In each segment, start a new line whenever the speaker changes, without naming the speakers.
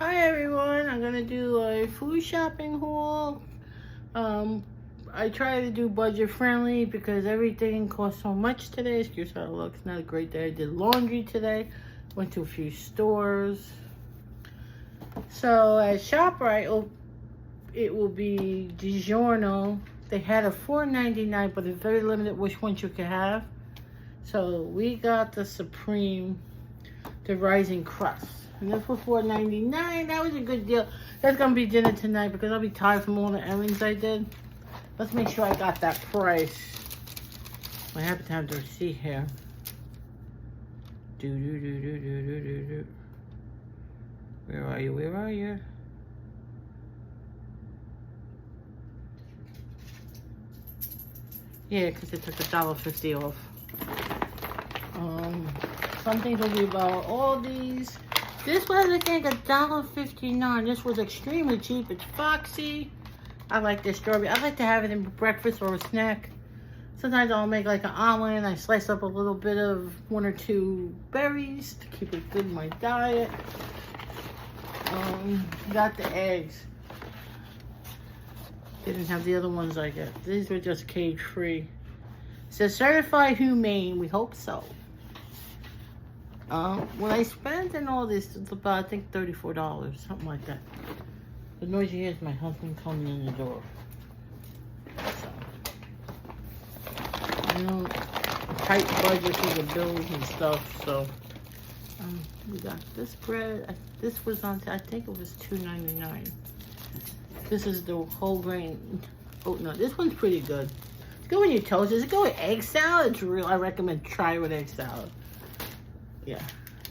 Hi everyone, I'm gonna do a food shopping haul. I try to do budget friendly because everything costs so much today. Excuse how it looks, not a great day. I did laundry today, went to a few stores. So at ShopRite, it will be DiGiorno. They had a $4.99, but it's very limited which ones you can have. So we got the Supreme, the Rising Crust. And this was $4.99. That was a good deal. That's gonna be dinner tonight because I'll be tired from all the errands I did. Let's make sure I got that price. I happen to have the receipt here. Where are you? Where are you? Yeah, because it took $1.50 off. Some things will be about all these. This was, I think, $1.59. This was extremely cheap. It's Foxy. I like this strawberry. I like to have it in breakfast or a snack. Sometimes I'll make like an omelet and I slice up a little bit of 1 or 2 berries to keep it good in my diet. Got the eggs. Didn't have the other ones I got. These were just cage-free. It says certified humane. We hope so. When I spent and all this, it's about, I think, $34, something like that. The noise you hear is my husband coming in the door. So, tight budget for the bills and stuff, so. We got this bread. This was on, I think it was $2.99. This is the whole grain. Oh, no, this one's pretty good. It's good when you toast. Does it go with egg salad? It's real. I recommend try it with egg salad. Yeah,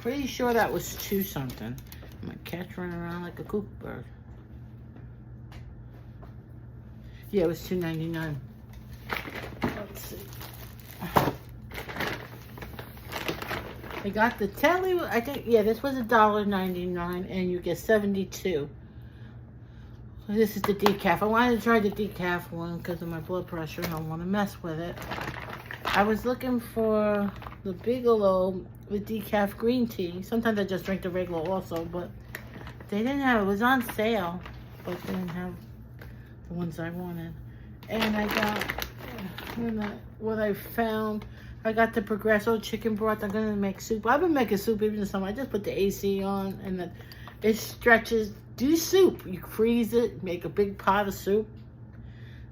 pretty sure that was 2 something. My cat's running around like a cuckoo bird. Yeah, it was $2.99. Let's see. I got the telly. I think, yeah, this was $1.99 and you get 72. This is the decaf. I wanted to try the decaf one because of my blood pressure. I don't want to mess with it. I was looking for the Bigelow with decaf green tea. Sometimes I just drink the regular also, but they didn't have it. It was on sale, but they didn't have the ones I wanted. And I got, what I found, I got the Progresso chicken broth. I'm gonna make soup. I've been making soup even in the summer. I just put the AC on and then it stretches. Do soup. You freeze it, make a big pot of soup.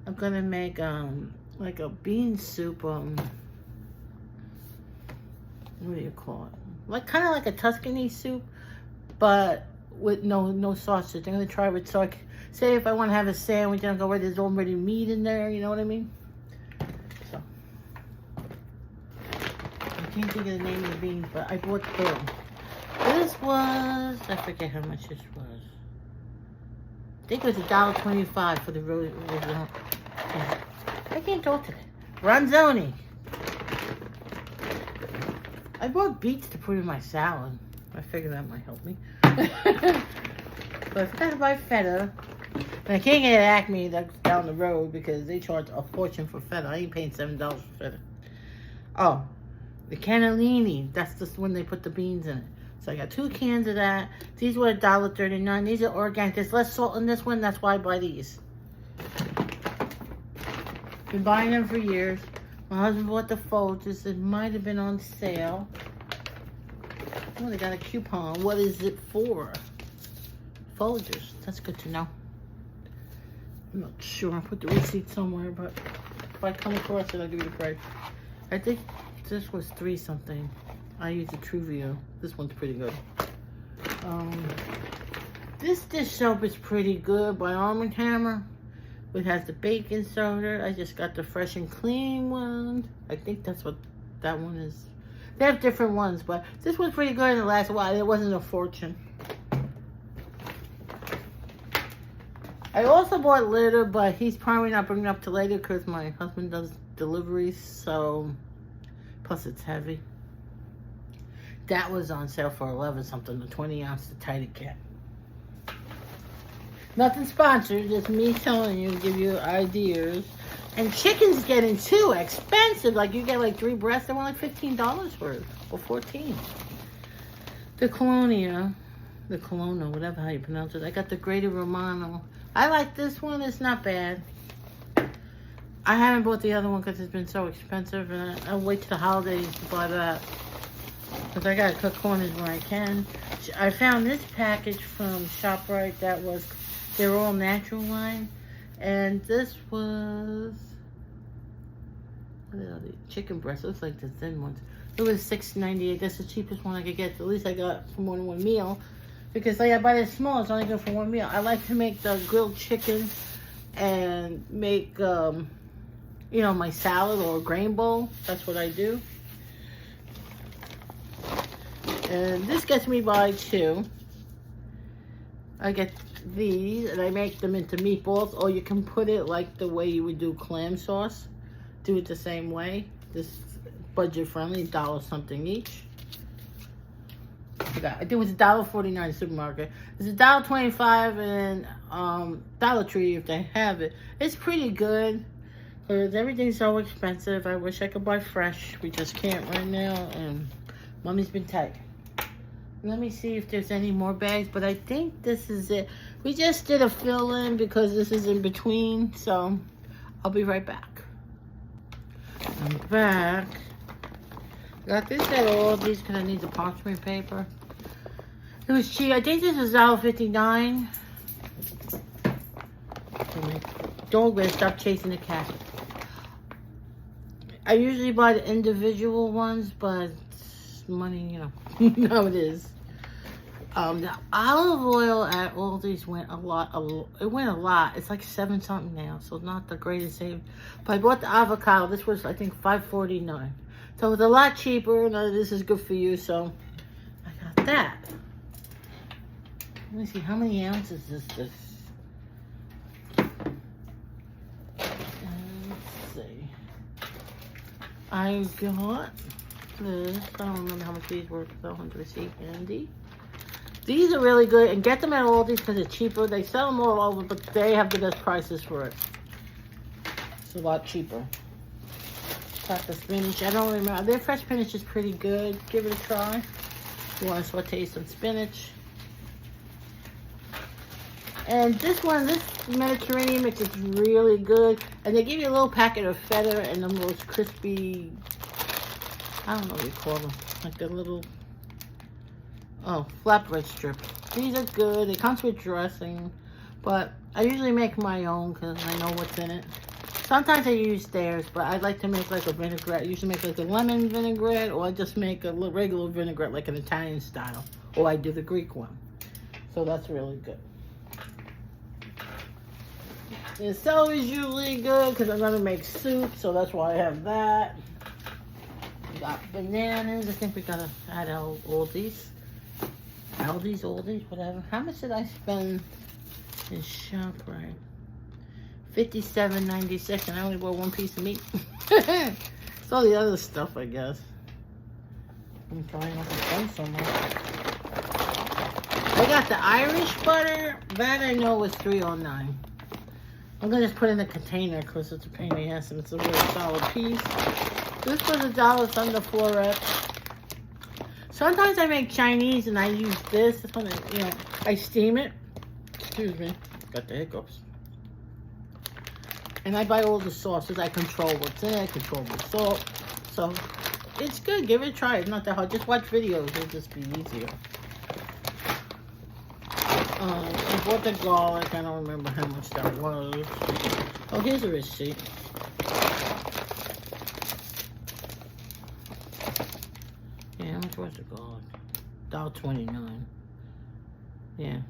I'm gonna make like a bean soup. What do you call it? Like kind of like a Tuscany soup, but with no sausage. I'm gonna try with say if I want to have a sandwich, I go where there's already meat in there. You know what I mean? So I can't think of the name of the beans, but I bought 2. This was, I forget how much this was. I think it was $1.25 for the original. I can't talk today. Ronzoni. I bought beets to put in my salad. I figured that might help me. But I forgot to buy feta. And I can't get at Acme, that's down the road, because they charge a fortune for feta. I ain't paying $7 for feta. Oh, the cannellini. That's just when they put the beans in it. So I got 2 cans of that. These were $1.39. These are organic. There's less salt in this one. That's why I buy these. Been buying them for years. My husband bought the Folgers. It might have been on sale. Oh, they got a coupon. What is it for? Folgers. That's good to know. I'm not sure. I put the receipt somewhere, but if I come across it, I'll give you the price. I think this was 3 something. I use the Truvio. This one's pretty good. This dish soap is pretty good by Arm & Hammer. It has the baking soda. I just got the Fresh and Clean one. I think that's what that one is. They have different ones, but this one's pretty good and it lasts a while. It wasn't a fortune. I also bought litter, but he's probably not bringing it up to later because my husband does deliveries, so plus it's heavy. That was on sale for 11 something, the 20 ounce, the Tidy Cat. Nothing sponsored, just me telling you, give you ideas. And chicken's getting too expensive. Like you get like 3 breasts, they want like $15 for it, or 14. The Colonia, the Colonna, whatever how you pronounce it. I got the Grady Romano. I like this one. It's not bad. I haven't bought the other one because it's been so expensive, and I'll wait till the holidays to buy that. Because I gotta cut corners where I can. I found this package from ShopRite that was, they were all natural line. And this was, what are they? Chicken breast. Looks like the thin ones. It was $6.98. That's the cheapest one I could get. At least I got for more than one meal. Because like I buy this small, it's only good for one meal. I like to make the grilled chicken and make, you know, my salad or a grain bowl. That's what I do. And this gets me by too. I get these and I make them into meatballs, or you can put it like the way you would do clam sauce. Do it the same way. This budget friendly, $1 something each. I forgot. I think it was $1.49 supermarket. It's $1.25 in Dollar Tree if they have it. It's pretty good. Because everything's so expensive. I wish I could buy fresh. We just can't right now. And Mommy's been tight. Let me see if there's any more bags. But I think this is it. We just did a fill-in because this is in between. So I'll be right back. I'm back. Got this at all these because I need the parchment paper. It was cheap. I think this was $1.59. My dog better stop chasing the cat. I usually buy the individual ones, but money, you know, you know how it is. The olive oil at Aldi's went a lot. It went a lot. It's like $7 something now, so not the greatest save. But I bought the avocado. This was, I think, $5.49. So it's a lot cheaper, and this is good for you, so I got that. Let me see, how many ounces is this? Let's see. I got this. I don't remember how much these were because I don't have the receipt handy. These are really good, and get them at Aldi's because they're cheaper. They sell them all over, but they have the best prices for it. It's a lot cheaper. Got the spinach. I don't remember. Their fresh spinach is pretty good. Give it a try. You want to saute some spinach. And this one, this Mediterranean mix is really good. And they give you a little packet of feta and the most crispy, I don't know what you call them. Like a little, flatbread strips. These are good. It comes with dressing. But I usually make my own because I know what's in it. Sometimes I use theirs, but I like to make like a vinaigrette. I usually make like a lemon vinaigrette, or I just make a regular vinaigrette like an Italian style. Or I do the Greek one. So that's really good. The celery is usually good because I'm going to make soup, so that's why I have that. We got bananas. I think we got to add Aldi's, whatever. How much did I spend in ShopRite? $57.96, and I only bought one piece of meat. It's all the other stuff, I guess. I'm trying not to spend so much. I got the Irish butter. That I know was $3.09. I'm gonna just put in a container because it's a pain in the ass and it's a really solid piece. This was $1 under Floret. Sometimes I make Chinese and I use this. This one, you know, I steam it. Excuse me, got the hiccups. And I buy all the sauces. I control what's in it. I control the salt. So it's good. Give it a try. It's not that hard. Just watch videos. It'll just be easier. I bought the garlic. I don't remember how much that was. Oh, here's a receipt. Yeah, how much was the garlic? $1.29. Yeah.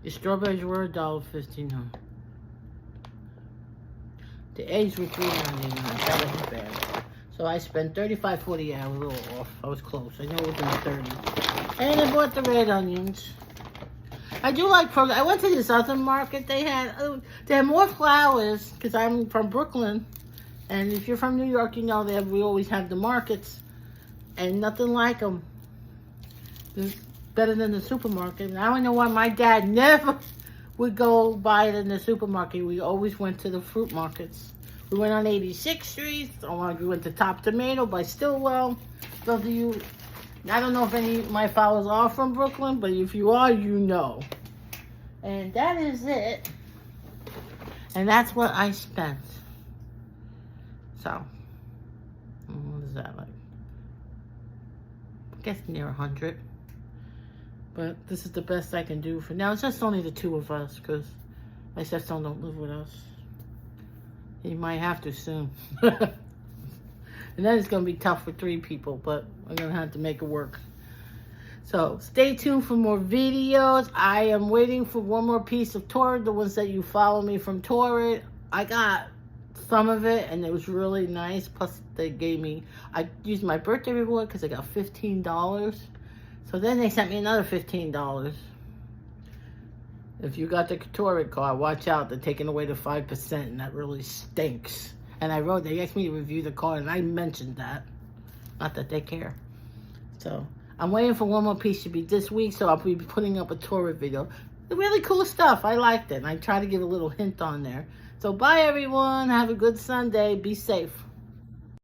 The strawberries were $1.59. The eggs were $3.99. That wasn't bad. So I spent $35, $40. I was a little off. I was close. I know it was in the 30s. And I bought the red onions. I do like produce. I went to this other market. They had more flowers because I'm from Brooklyn. And if you're from New York, you know that we always have the markets. And nothing like them. It's better than the supermarket. And I don't know why my dad never would go buy it in the supermarket. We always went to the fruit markets. We went on 86th Street. Or we went to Top Tomato by Stillwell. I don't know if any of my followers are from Brooklyn, but if you are, you know. And that is it. And that's what I spent. So, what is that like? I guess near 100. But this is the best I can do for now. It's just only the two of us because my stepson don't live with us. He might have to soon. And then it's going to be tough for 3 people, but I'm going to have to make it work. So stay tuned for more videos. I am waiting for one more piece of Torrid, the ones that you follow me from Torrid. I got some of it, and it was really nice. Plus, they gave me, I used my birthday reward because I got $15. So then they sent me another $15. If you got the Torrid card, watch out. They're taking away the 5%, and that really stinks. And they asked me to review the card, and I mentioned that. Not that they care. So, I'm waiting for one more piece to be this week, so I'll be putting up a Torrid video. Really cool stuff. I liked it, and I try to give a little hint on there. So, bye, everyone. Have a good Sunday. Be safe.